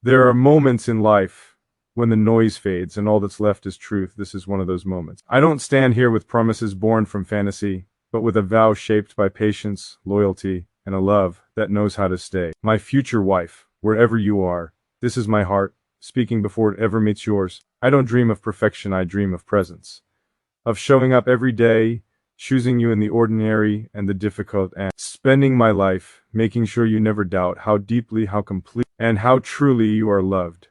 There are moments in life when the noise fades and all that's left is truth. This is one of those moments. I don't stand here with promises born from fantasy, but with a vow shaped by patience, loyalty, and a love that knows how to stay. My future wife, wherever you are, this is my heart, speaking before it ever meets yours. I don't dream of perfection, I dream of presence. Of showing up every day, choosing you in the ordinary and the difficult, and spending my life making sure you never doubt how deeply, how complete, and how truly you are loved.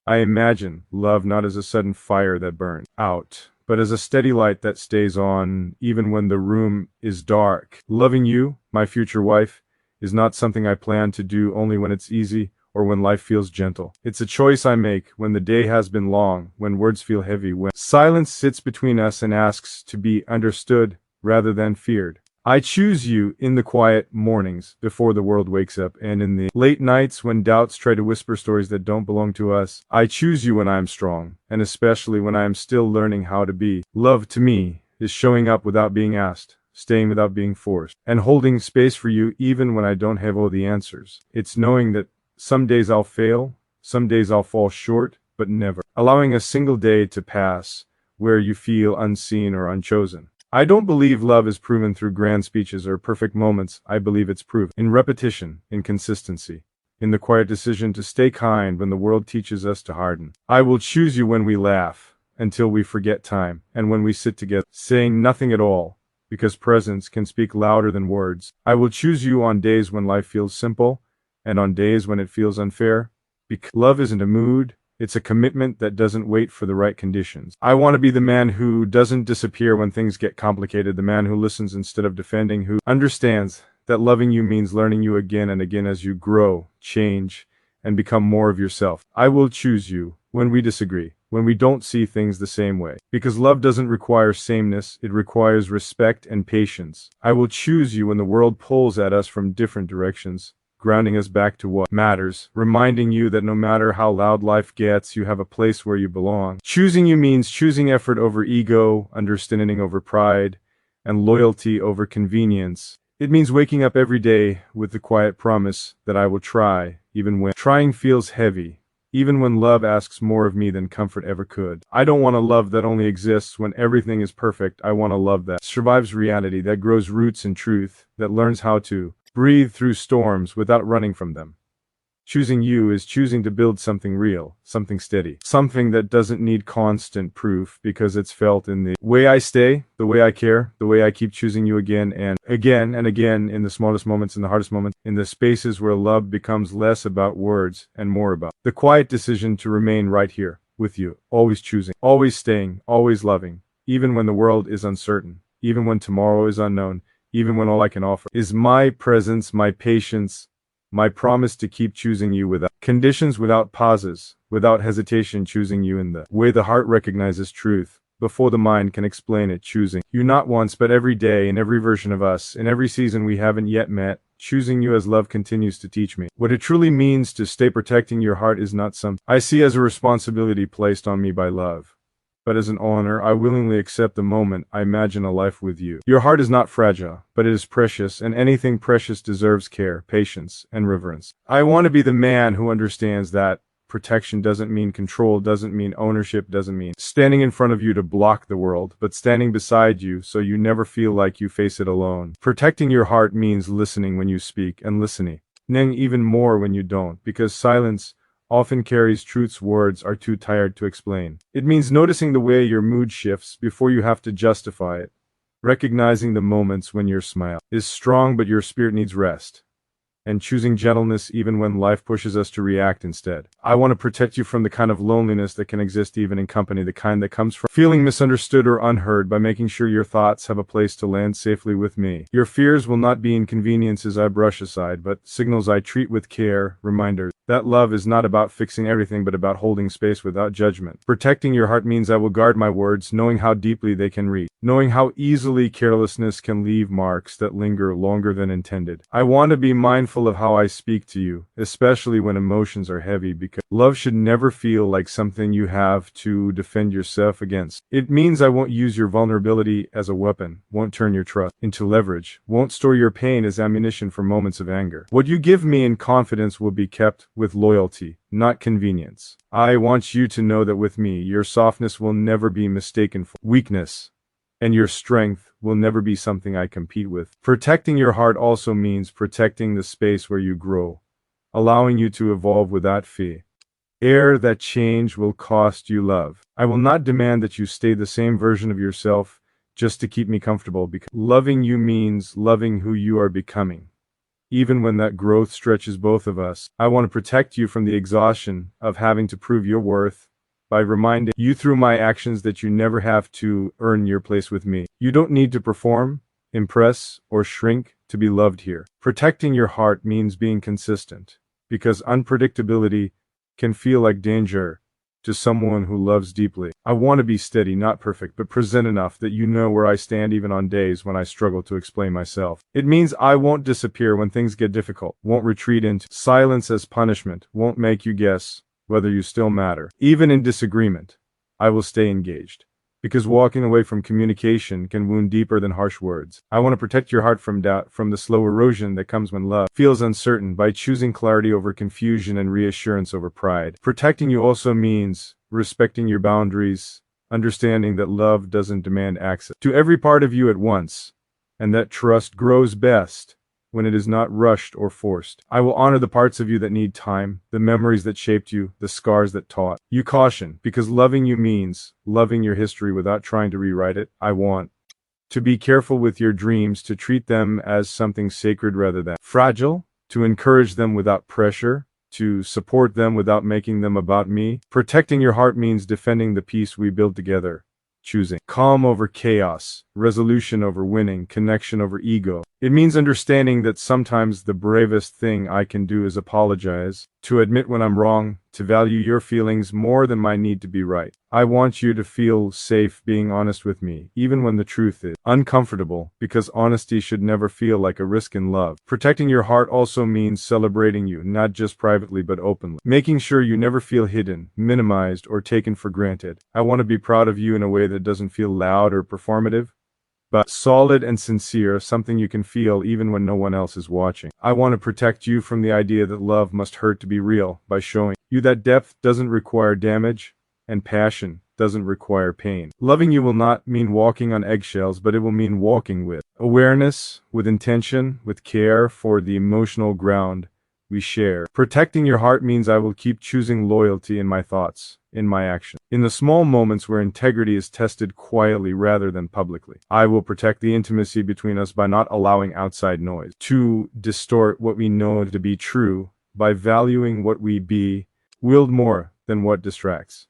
I imagine love not as a sudden fire that burns out, but as a steady light that stays on even when the room is dark. Loving you, my future wife, is not something I plan to do only when it's easy or when life feels gentle. It's a choice I make when the day has been long, when words feel heavy, when silence sits between us and asks to be understood rather than feared. I choose you in the quiet mornings before the world wakes up, and in the late nights when doubts try to whisper stories that don't belong to us. I choose you when I am strong, and especially when I am still learning how to be. Love to me is showing up without being asked, staying without being forced, and holding space for you even when I don't have all the answers. It's knowing that some days I'll fail, some days I'll fall short, but never allowing a single day to pass where you feel unseen or unchosen. I don't believe love is proven through grand speeches or perfect moments. I believe it's proven in repetition, in consistency, in the quiet decision to stay kind when the world teaches us to harden. I will choose you when we laugh until we forget time, and when we sit together saying nothing at all, because presence can speak louder than words. I will choose you on days when life feels simple, and on days when it feels unfair, because love isn't a mood, it's a commitment that doesn't wait for the right conditions. I want to be the man who doesn't disappear when things get complicated, the man who listens instead of defending, who understands that loving you means learning you again and again as you grow, change, and become more of yourself. I will choose you when we disagree, when we don't see things the same way. Because love doesn't require sameness, it requires respect and patience. I will choose you when the world pulls at us from different directions, grounding us back to what matters, reminding you that no matter how loud life gets, you have a place where you belong. Choosing you means choosing effort over ego, understanding over pride, and loyalty over convenience. It means waking up every day with the quiet promise that I will try, even when trying feels heavy, even when love asks more of me than comfort ever could. I don't want a love that only exists when everything is perfect. I want a love that survives reality, that grows roots in truth, that learns how to breathe through storms without running from them. Choosing you is choosing to build something real, something steady, something that doesn't need constant proof because it's felt in the way I stay, the way I care, the way I keep choosing you again and again and again, in the smallest moments, in the hardest moments, in the spaces where love becomes less about words and more about the quiet decision to remain right here with you, always choosing, always staying, always loving, even when the world is uncertain, even when tomorrow is unknown, even when all I can offer is my presence, my patience, my promise to keep choosing you without conditions, without pauses, without hesitation, choosing you in the way the heart recognizes truth, before the mind can explain it, choosing you not once but every day, in every version of us, in every season we haven't yet met, choosing you as love continues to teach me. What it truly means to stay protecting your heart is not something I see as a responsibility placed on me by love, but as an honor. I willingly accept the moment I imagine a life with you. Your heart is not fragile, but it is precious, and anything precious deserves care, patience, and reverence. I want to be the man who understands that protection doesn't mean control, doesn't mean ownership, doesn't mean standing in front of you to block the world, but standing beside you so you never feel like you face it alone. Protecting your heart means listening when you speak, and listening even more when you don't, because silence often carries truths words are too tired to explain. It means noticing the way your mood shifts before you have to justify it, recognizing the moments when your smile is strong but your spirit needs rest, and choosing gentleness even when life pushes us to react instead. I want to protect you from the kind of loneliness that can exist even in company, the kind that comes from feeling misunderstood or unheard, by making sure your thoughts have a place to land safely with me. Your fears will not be inconveniences I brush aside, but signals I treat with care, reminders that love is not about fixing everything but about holding space without judgment. Protecting your heart means I will guard my words, knowing how deeply they can reach, knowing how easily carelessness can leave marks that linger longer than intended. I want to be mindful mindful of how I speak to you, especially when emotions are heavy, because love should never feel like something you have to defend yourself against. It means I won't use your vulnerability as a weapon, won't turn your trust into leverage, won't store your pain as ammunition for moments of anger. What you give me in confidence will be kept with loyalty, not convenience. I want you to know that with me, your softness will never be mistaken for weakness, and your strength will never be something I compete with. Protecting your heart also means protecting the space where you grow, allowing you to evolve without fear. That change will cost you love. I will not demand that you stay the same version of yourself just to keep me comfortable, because loving you means loving who you are becoming. Even when that growth stretches both of us, I want to protect you from the exhaustion of having to prove your worth by reminding you through my actions that you never have to earn your place with me. You don't need to perform, impress, or shrink to be loved here. Protecting your heart means being consistent, because unpredictability can feel like danger to someone who loves deeply. I want to be steady, not perfect, but present enough that you know where I stand even on days when I struggle to explain myself. It means I won't disappear when things get difficult, won't retreat into silence as punishment, won't make you guess whether you still matter. Even in disagreement, I will stay engaged, because walking away from communication can wound deeper than harsh words. I want to protect your heart from doubt, from the slow erosion that comes when love feels uncertain, by choosing clarity over confusion and reassurance over pride. Protecting you also means respecting your boundaries, understanding that love doesn't demand access to every part of you at once, and that trust grows best when it is not rushed or forced. I will honor the parts of you that need time, the memories that shaped you, the scars that taught you caution, because loving you means loving your history without trying to rewrite it. I want to be careful with your dreams, to treat them as something sacred rather than fragile, to encourage them without pressure, to support them without making them about me. Protecting your heart means defending the peace we build together, choosing calm over chaos, resolution over winning, connection over ego. It means understanding that sometimes the bravest thing I can do is apologize, to admit when I'm wrong, to value your feelings more than my need to be right. I want you to feel safe being honest with me, even when the truth is uncomfortable, because honesty should never feel like a risk in love. Protecting your heart also means celebrating you, not just privately but openly, making sure you never feel hidden, minimized, or taken for granted. I want to be proud of you in a way that doesn't feel loud or performative, but solid and sincere, something you can feel even when no one else is watching. I want to protect you from the idea that love must hurt to be real, by showing you that depth doesn't require damage, and passion doesn't require pain. Loving you will not mean walking on eggshells, but it will mean walking with awareness, with intention, with care for the emotional ground we share. Protecting your heart means I will keep choosing loyalty in my thoughts, in my actions, in the small moments where integrity is tested quietly rather than publicly. I will protect the intimacy between us by not allowing outside noise to distort what we know to be true, by valuing what we be, willed more than what distracts.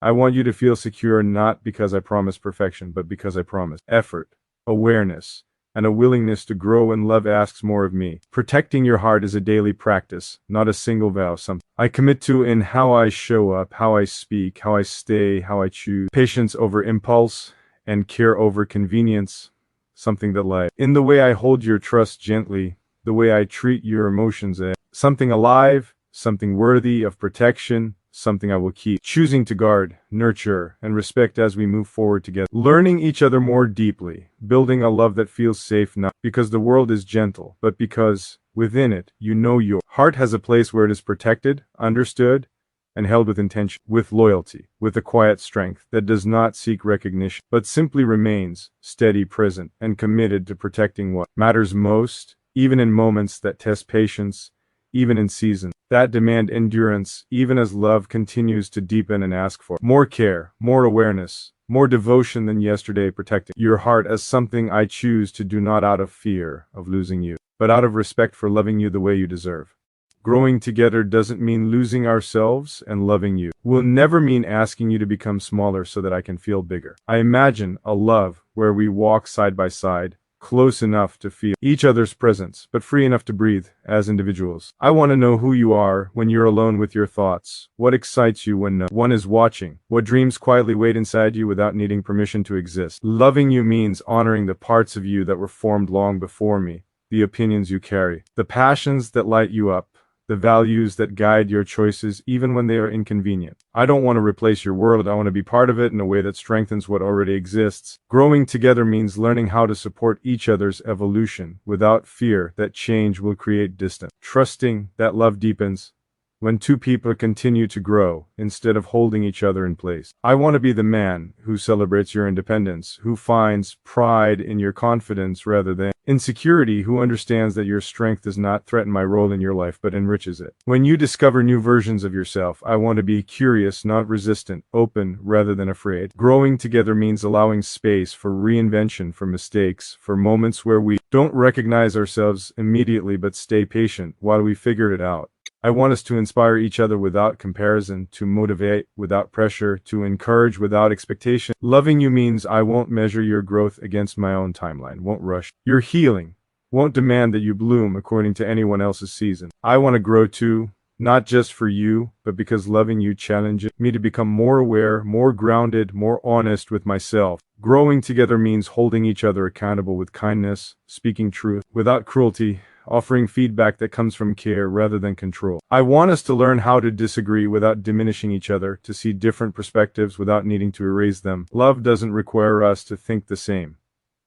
I want you to feel secure, not because I promise perfection, but because I promise effort, awareness, and a willingness to grow, and love asks more of me. Protecting your heart is a daily practice, not a single vow, something I commit to in how I show up, how I speak, how I stay, how I choose. Patience over impulse, and care over convenience, something that lies in the way I hold your trust gently, the way I treat your emotions as something alive, something worthy of protection, something I will keep choosing to guard, nurture, and respect as we move forward together. Learning each other more deeply, building a love that feels safe, not because the world is gentle, but because within it, you know your heart has a place where it is protected, understood, and held with intention, with loyalty, with a quiet strength that does not seek recognition, but simply remains steady, present, and committed to protecting what matters most, even in moments that test patience, even in seasons that demand endurance, even as love continues to deepen and ask for more care, more awareness, more devotion than yesterday. Protecting your heart as something I choose to do, not out of fear of losing you, but out of respect for loving you the way you deserve. Growing together doesn't mean losing ourselves, and loving you will never mean asking you to become smaller so that I can feel bigger. I imagine a love where we walk side by side, close enough to feel each other's presence, but free enough to breathe as individuals. I want to know who you are when you're alone with your thoughts, what excites you when no one is watching, what dreams quietly wait inside you without needing permission to exist. Loving you means honoring the parts of you that were formed long before me, the opinions you carry, the passions that light you up, the values that guide your choices even when they are inconvenient. I don't want to replace your world, I want to be part of it in a way that strengthens what already exists. Growing together means learning how to support each other's evolution without fear that change will create distance. Trusting that love deepens when two people continue to grow instead of holding each other in place. I want to be the man who celebrates your independence, who finds pride in your confidence rather than insecurity, who understands that your strength does not threaten my role in your life but enriches it. When you discover new versions of yourself, I want to be curious, not resistant, open rather than afraid. Growing together means allowing space for reinvention, for mistakes, for moments where we don't recognize ourselves immediately but stay patient while we figure it out. I want us to inspire each other without comparison, to motivate without pressure, to encourage without expectation. Loving you means I won't measure your growth against my own timeline, won't rush your healing, won't demand that you bloom according to anyone else's season. I want to grow too, not just for you, but because loving you challenges me to become more aware, more grounded, more honest with myself. Growing together means holding each other accountable with kindness, speaking truth without cruelty, offering feedback that comes from care rather than control. I want us to learn how to disagree without diminishing each other, to see different perspectives without needing to erase them. Love doesn't require us to think the same,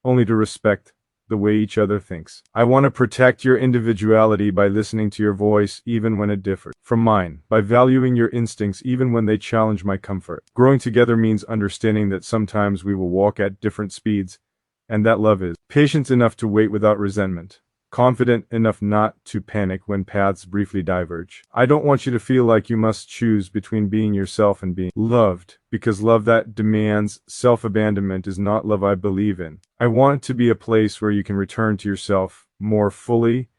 only to respect the way each other thinks. I want to protect your individuality by listening to your voice even when it differs from mine, by valuing your instincts even when they challenge my comfort. Growing together means understanding that sometimes we will walk at different speeds, and that love is patient enough to wait without resentment, confident enough not to panic when paths briefly diverge. I don't want you to feel like you must choose between being yourself and being loved, because love that demands self-abandonment is not love I believe in. I want it to be a place where you can return to yourself more fully,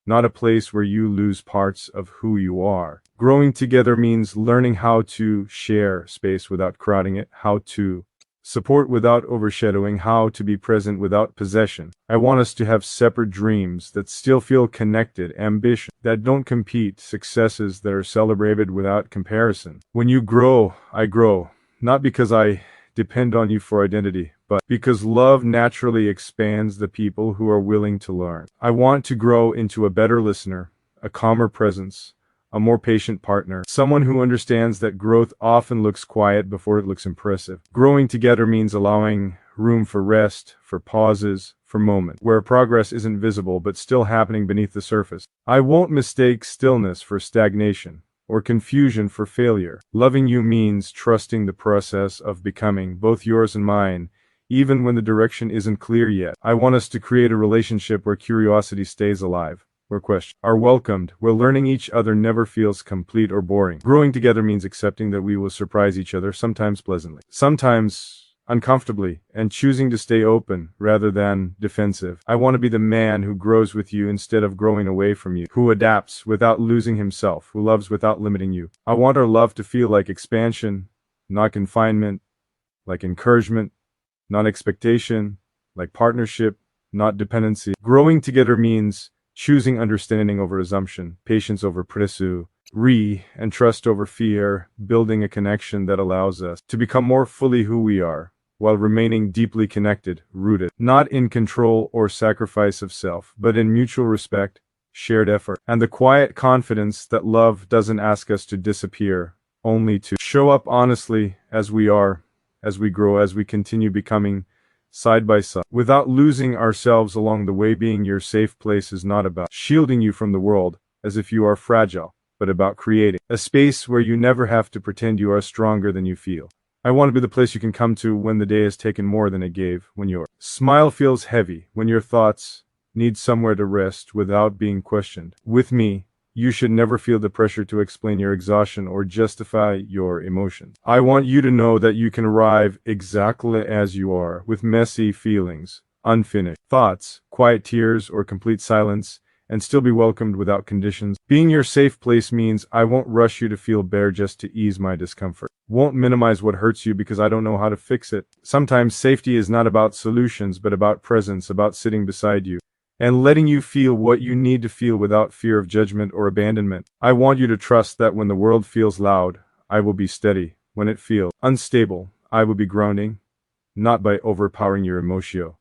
not a place where you lose parts of who you are. Growing together means learning how to share space without crowding it, how to support without overshadowing, how to be present without possession. I want us to have separate dreams that still feel connected, ambition that don't compete, successes that are celebrated without comparison. When you grow, I grow, not because I depend on you for identity, but because love naturally expands the people who are willing to learn. I want to grow into a better listener, a calmer presence, a more patient partner, someone who understands that growth often looks quiet before it looks impressive. Growing together means allowing room for rest, for pauses, for moments where progress isn't visible but still happening beneath the surface. I won't mistake stillness for stagnation or confusion for failure. Loving you means trusting the process of becoming, both yours and mine, even when the direction isn't clear yet. I want us to create a relationship where curiosity stays alive, where questions are welcomed, where learning each other never feels complete or boring. Growing together means accepting that we will surprise each other, sometimes pleasantly, sometimes uncomfortably, and choosing to stay open rather than defensive. I want to be the man who grows with you instead of growing away from you, who adapts without losing himself, who loves without limiting you. I want our love to feel like expansion, not confinement, like encouragement, not expectation, like partnership, not dependency. Growing together means choosing understanding over assumption, patience over presu, and trust over fear, building a connection that allows us to become more fully who we are, while remaining deeply connected, rooted, not in control or sacrifice of self, but in mutual respect, shared effort, and the quiet confidence that love doesn't ask us to disappear, only to show up honestly as we are, as we grow, as we continue becoming side by side, without losing ourselves along the way. Being your safe place is not about shielding you from the world as if you are fragile, but about creating a space where you never have to pretend you are stronger than you feel. I want to be the place you can come to when the day has taken more than it gave, when your smile feels heavy, when your thoughts need somewhere to rest without being questioned. With me, you should never feel the pressure to explain your exhaustion or justify your emotions. I want you to know that you can arrive exactly as you are, with messy feelings, unfinished thoughts, quiet tears, or complete silence, and still be welcomed without conditions. Being your safe place means I won't rush you to feel bare just to ease my discomfort. Won't minimize what hurts you because I don't know how to fix it. Sometimes safety is not about solutions, but about presence, about sitting beside you and letting you feel what you need to feel without fear of judgment or abandonment. I want you to trust that when the world feels loud, I will be steady. When it feels unstable, I will be grounding, not by overpowering your emotion,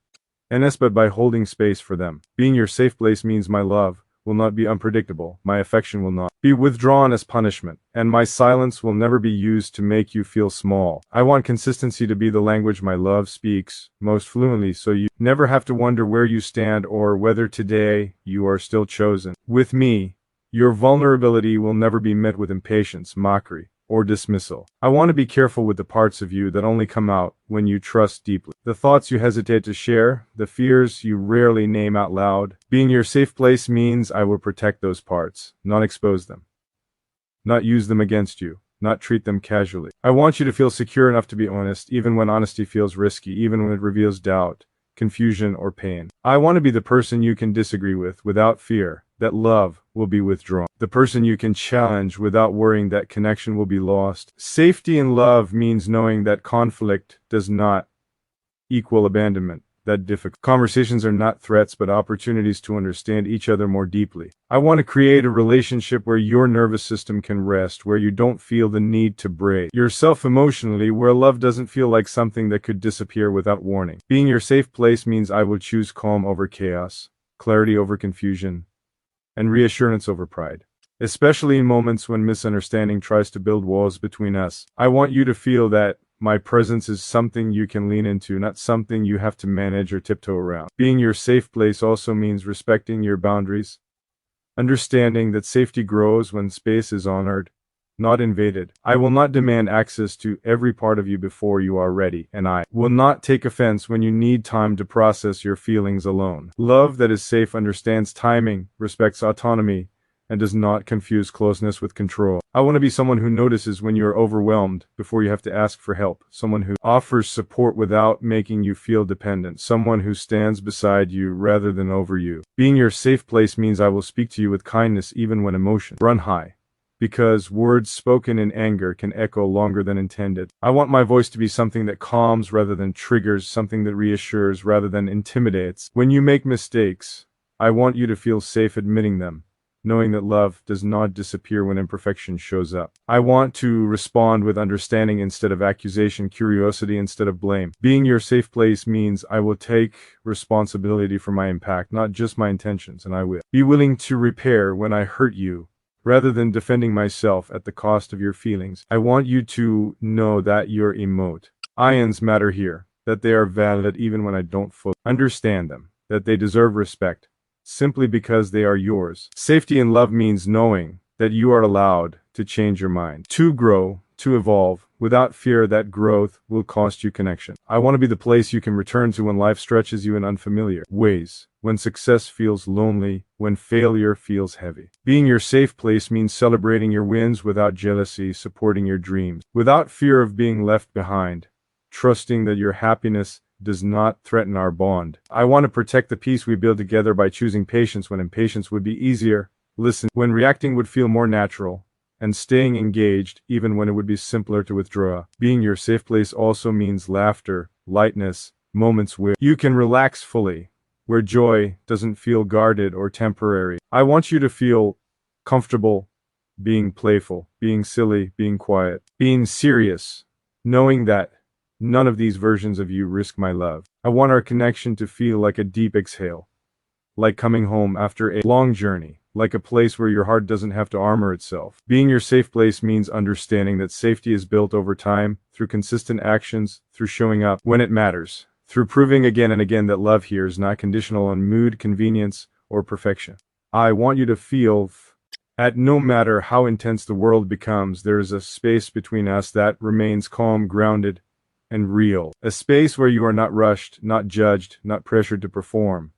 but by holding space for them. Being your safe place means my love will not be unpredictable, my affection will not be withdrawn as punishment, and my silence will never be used to make you feel small. I want consistency to be the language my love speaks most fluently, so you never have to wonder where you stand or whether today you are still chosen. With me, your vulnerability will never be met with impatience, mockery, or dismissal. I want to be careful with the parts of you that only come out when you trust deeply. The thoughts you hesitate to share, the fears you rarely name out loud. Being your safe place means I will protect those parts, not expose them, not use them against you, not treat them casually. I want you to feel secure enough to be honest, even when honesty feels risky, even when it reveals doubt, confusion, or pain. I want to be the person you can disagree with without fear that love will be withdrawn. The person you can challenge without worrying that connection will be lost. Safety in love means knowing that conflict does not equal abandonment, that difficult conversations are not threats but opportunities to understand each other more deeply. I want to create a relationship where your nervous system can rest, where you don't feel the need to break yourself emotionally, where love doesn't feel like something that could disappear without warning. Being your safe place means I will choose calm over chaos, clarity over confusion, and reassurance over pride. Especially in moments when misunderstanding tries to build walls between us. I want you to feel that my presence is something you can lean into, not something you have to manage or tiptoe around. Being your safe place also means respecting your boundaries, understanding that safety grows when space is honored, not invaded. I will not demand access to every part of you before you are ready, and I will not take offense when you need time to process your feelings alone. Love that is safe understands timing, respects autonomy, and does not confuse closeness with control. I want to be someone who notices when you are overwhelmed before you have to ask for help, someone who offers support without making you feel dependent, someone who stands beside you rather than over you. Being your safe place means I will speak to you with kindness even when emotions run high, because words spoken in anger can echo longer than intended. I want my voice to be something that calms rather than triggers, something that reassures rather than intimidates. When you make mistakes, I want you to feel safe admitting them, knowing that love does not disappear when imperfection shows up. I want to respond with understanding instead of accusation, curiosity instead of blame. Being your safe place means I will take responsibility for my impact, not just my intentions, and I will be willing to repair when I hurt you, rather than defending myself at the cost of your feelings. I want you to know that your emotions matter here, that they are valid even when I don't fully understand them, that they deserve respect, simply because they are yours. Safety in love means knowing that you are allowed to change your mind, to grow, to evolve, without fear that growth will cost you connection. I want to be the place you can return to when life stretches you in unfamiliar ways, when success feels lonely, when failure feels heavy. Being your safe place means celebrating your wins without jealousy, supporting your dreams, without fear of being left behind, trusting that your happiness does not threaten our bond. I want to protect the peace we build together by choosing patience when impatience would be easier, listen when reacting would feel more natural, and staying engaged even when it would be simpler to withdraw. Being your safe place also means laughter, lightness, moments where you can relax fully, where joy doesn't feel guarded or temporary. I want you to feel comfortable being playful, being silly, being quiet, being serious, knowing that none of these versions of you risk my love. I want our connection to feel like a deep exhale, like coming home after a long journey, like a place where your heart doesn't have to armor itself. Being your safe place means understanding that safety is built over time, through consistent actions, through showing up when it matters, through proving again and again that love here is not conditional on mood, convenience, or perfection. I want you to feel that no matter how intense the world becomes, there is a space between us that remains calm, grounded, and real. A space where you are not rushed, not judged, not pressured to perform,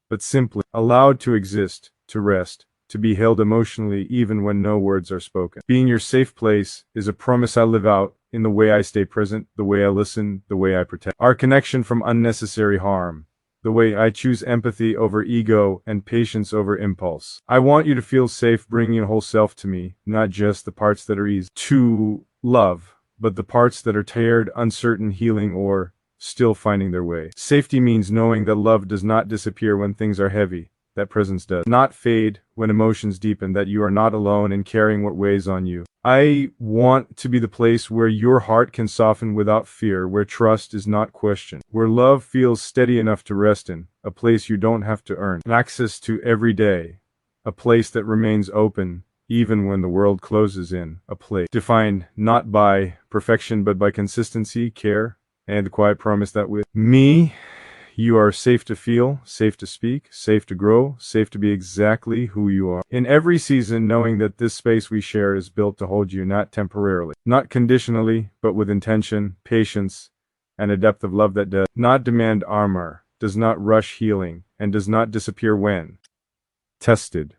but simply allowed to exist, to rest, to be held emotionally even when no words are spoken. Being your safe place is a promise I live out in the way I stay present, the way I listen, the way I protect our connection from unnecessary harm, the way I choose empathy over ego and patience over impulse. I want you to feel safe bringing your whole self to me, not just the parts that are easy to love, but the parts that are tired, uncertain, healing, or still finding their way. Safety means knowing that love does not disappear when things are heavy, that presence does not fade when emotions deepen, that you are not alone in carrying what weighs on you. I want to be the place where your heart can soften without fear, where trust is not questioned, where love feels steady enough to rest in, a place you don't have to earn access to every day, a place that remains open even when the world closes in, a place defined not by perfection but by consistency, care, and the quiet promise that with me, you are safe to feel, safe to speak, safe to grow, safe to be exactly who you are. In every season, knowing that this space we share is built to hold you not temporarily, not conditionally, but with intention, patience, and a depth of love that does not demand armor, does not rush healing, and does not disappear when tested.